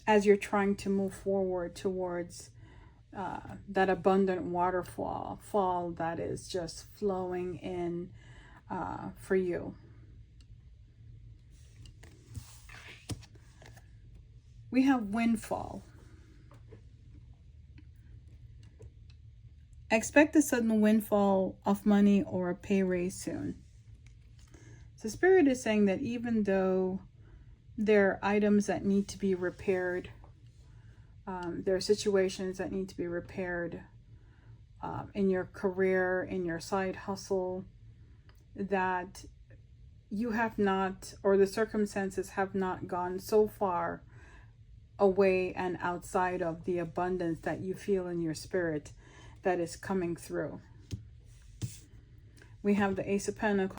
as you're trying to move forward towards that abundant waterfall that is just flowing in for you. We have windfall. Expect a sudden windfall of money or a pay raise soon. So Spirit is saying that even though there are items that need to be repaired, there are situations that need to be repaired in your career, in your side hustle, that you have not, or the circumstances have not gone so far away and outside of the abundance that you feel in your spirit that is coming through. We have the Ace of Pentacles.